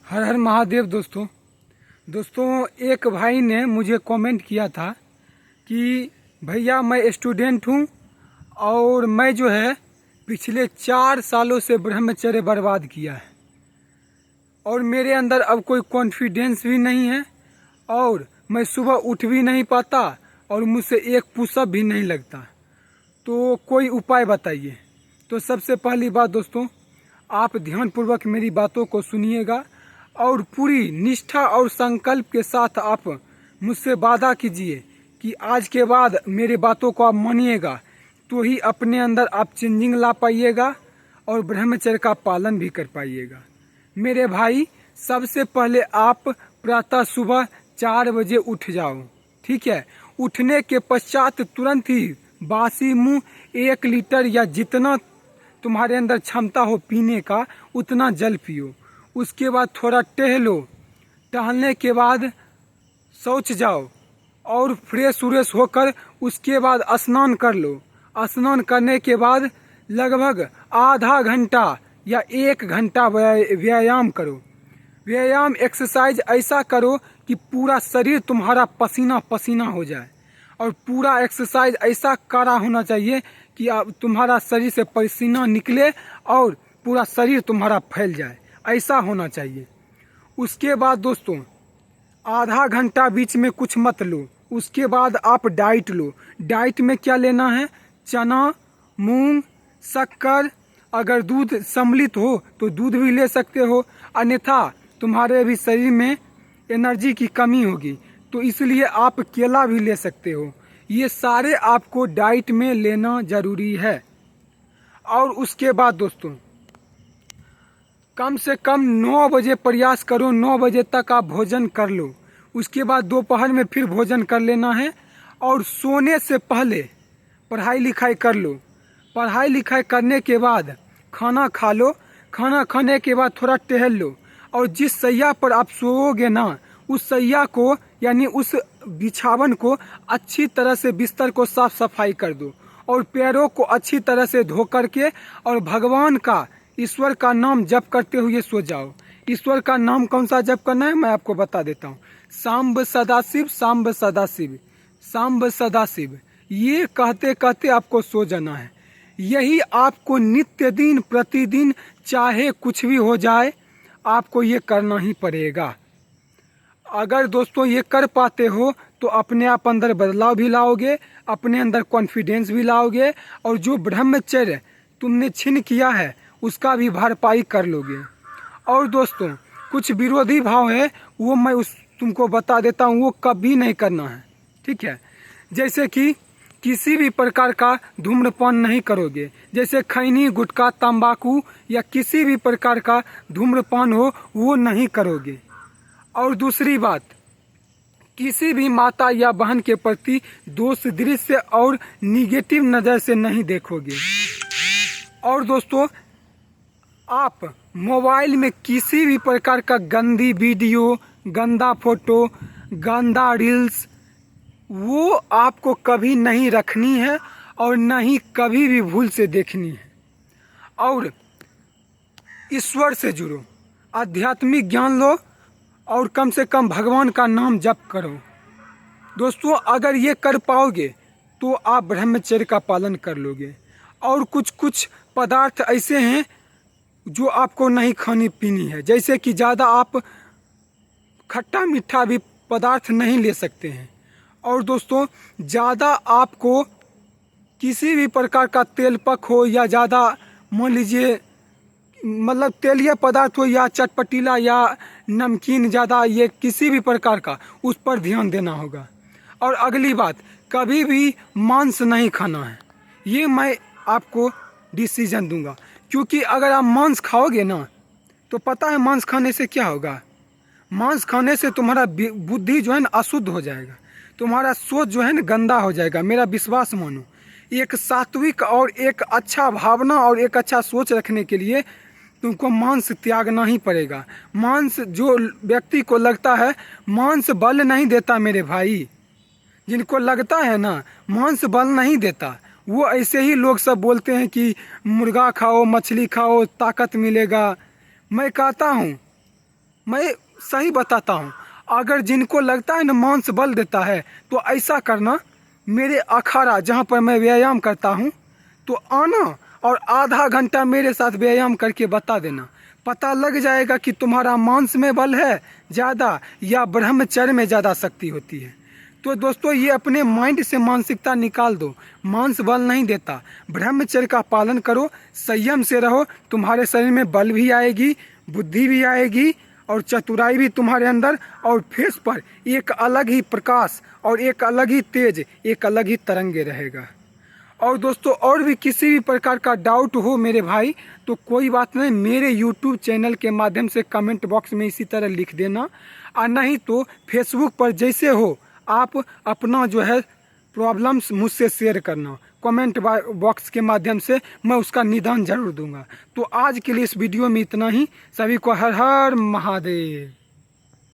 हर हर महादेव। दोस्तों एक भाई ने मुझे कमेंट किया था कि भैया मैं स्टूडेंट हूँ और मैं जो है पिछले 4 सालों से ब्रह्मचर्य बर्बाद किया है और मेरे अंदर अब कोई कॉन्फिडेंस भी नहीं है और मैं सुबह उठ भी नहीं पाता और मुझसे एक पुशअप भी नहीं लगता। तो कोई उपाय बताइए। तो सबसे पहली बात दोस्तों, आप ध्यानपूर्वक मेरी बातों को सुनिएगा और पूरी निष्ठा और संकल्प के साथ आप मुझसे वादा कीजिए कि आज के बाद मेरे बातों को आप मानिएगा, तो ही अपने अंदर आप चेंजिंग ला पाइएगा और ब्रह्मचर्य का पालन भी कर पाइएगा। मेरे भाई, सबसे पहले आप प्रातः सुबह 4 बजे उठ जाओ, ठीक है। उठने के पश्चात तुरंत ही बासी मुंह 1 लीटर या जितना तुम्हारे अंदर क्षमता हो पीने का उतना जल पियो। उसके बाद थोड़ा टहलो, टहलने के बाद शौच जाओ और फ्रेश व्रेश होकर उसके बाद स्नान कर लो। स्नान करने के बाद लगभग आधा घंटा या 1 घंटा व्यायाम करो। व्यायाम एक्सरसाइज ऐसा करो कि पूरा शरीर तुम्हारा पसीना पसीना हो जाए और पूरा एक्सरसाइज ऐसा कड़ा होना चाहिए कि तुम्हारा शरीर से पसीना निकले और पूरा शरीर तुम्हारा फैल जाए, ऐसा होना चाहिए। उसके बाद दोस्तों आधा घंटा बीच में कुछ मत लो। उसके बाद आप डाइट लो। डाइट में क्या लेना है? चना, मूंग, शक्कर, अगर दूध सम्मिलित हो तो दूध भी ले सकते हो, अन्यथा तुम्हारे भी शरीर में एनर्जी की कमी होगी तो इसलिए आप केला भी ले सकते हो। ये सारे आपको डाइट में लेना जरूरी है। और उसके बाद दोस्तों कम से कम 9 बजे प्रयास करो, 9 बजे तक आप भोजन कर लो। उसके बाद दोपहर में फिर भोजन कर लेना है और सोने से पहले पढ़ाई लिखाई कर लो। पढ़ाई लिखाई करने के बाद खाना खा लो। खाना खाने के बाद थोड़ा टहल लो और जिस सैया पर आप सोओगे ना, उस सैया को यानी उस बिछावन को अच्छी तरह से बिस्तर को साफ सफाई कर दो और पैरों को अच्छी तरह से धो करके और भगवान का, ईश्वर का नाम जप करते हुए सो जाओ। ईश्वर का नाम कौन सा जप करना है मैं आपको बता देता हूँ। सांब सदाशिव, सांब सदाशिव, सांब सदाशिव, ये कहते कहते आपको सो जाना है। यही आपको नित्य दिन प्रतिदिन चाहे कुछ भी हो जाए आपको ये करना ही पड़ेगा। अगर दोस्तों ये कर पाते हो तो अपने आप अंदर बदलाव भी लाओगे, अपने अंदर कॉन्फिडेंस भी लाओगे और जो ब्रह्मचर्य तुमने छीन किया है उसका भी भरपाई कर लोगे। और दोस्तों कुछ विरोधी भाव है वो मैं तुमको बता देता हूँ, वो कभी नहीं करना है, ठीक है। जैसे कि किसी भी प्रकार का धूम्रपान नहीं करोगे, जैसे खैनी, गुटखा, तंबाकू या किसी भी प्रकार का धूम्रपान हो वो नहीं करोगे। और दूसरी बात, किसी भी माता या बहन के प्रति दोष दृश्य और निगेटिव नज़र से नहीं देखोगे। और दोस्तों आप मोबाइल में किसी भी प्रकार का गंदी वीडियो, गंदा फोटो, गंदा रील्स वो आपको कभी नहीं रखनी है और न ही कभी भी भूल से देखनी है। और ईश्वर से जुड़ो, आध्यात्मिक ज्ञान लो और कम से कम भगवान का नाम जप करो। दोस्तों अगर ये कर पाओगे तो आप ब्रह्मचर्य का पालन कर लोगे। और कुछ पदार्थ ऐसे हैं जो आपको नहीं खानी पीनी है, जैसे कि ज़्यादा आप खट्टा मीठा भी पदार्थ नहीं ले सकते हैं। और दोस्तों ज़्यादा आपको किसी भी प्रकार का तेल पक हो या ज़्यादा मान लीजिए मतलब तेलीय पदार्थ हो या चटपटीला या नमकीन, ज़्यादा ये किसी भी प्रकार का, उस पर ध्यान देना होगा। और अगली बात, कभी भी मांस नहीं खाना है, ये मैं आपको डिसीजन दूंगा। क्योंकि अगर आप मांस खाओगे ना तो पता है मांस खाने से क्या होगा? मांस खाने से तुम्हारा बुद्धि जो है ना अशुद्ध हो जाएगा, तुम्हारा सोच जो है ना गंदा हो जाएगा। मेरा विश्वास मानो, एक सात्विक और एक अच्छा भावना और एक अच्छा सोच रखने के लिए तुमको मांस त्यागना ही पड़ेगा। मांस जो व्यक्ति को लगता है मांस बल नहीं देता, मेरे भाई, जिनको लगता है ना मांस बल नहीं देता, वो ऐसे ही लोग सब बोलते हैं कि मुर्गा खाओ, मछली खाओ, ताकत मिलेगा। मैं कहता हूँ मैं सही बताता हूँ। अगर जिनको लगता है ना मांस बल देता है, तो ऐसा करना, मेरे अखाड़ा जहाँ पर मैं व्यायाम करता हूँ तो आना और आधा घंटा मेरे साथ व्यायाम करके बता देना। पता लग जाएगा कि तुम्हारा मांस में बल है ज़्यादा या ब्रह्मचर्य में ज़्यादा शक्ति होती है। तो दोस्तों, ये अपने माइंड से मानसिकता निकाल दो, मांस बल नहीं देता। ब्रह्मचर्य का पालन करो, संयम से रहो, तुम्हारे शरीर में बल भी आएगी, बुद्धि भी आएगी और चतुराई भी तुम्हारे अंदर, और फेस पर एक अलग ही प्रकाश और एक अलग ही तेज, एक अलग ही तरंगे रहेगा। और दोस्तों, और भी किसी भी प्रकार का डाउट हो मेरे भाई, तो कोई बात नहीं, मेरे यूट्यूब चैनल के माध्यम से कमेंट बॉक्स में इसी तरह लिख देना, और नहीं तो फेसबुक पर जैसे हो आप अपना जो है प्रॉब्लम्स मुझसे शेयर करना कमेंट बॉक्स के माध्यम से, मैं उसका निदान जरूर दूंगा। तो आज के लिए इस वीडियो में इतना ही। सभी को हर हर महादेव।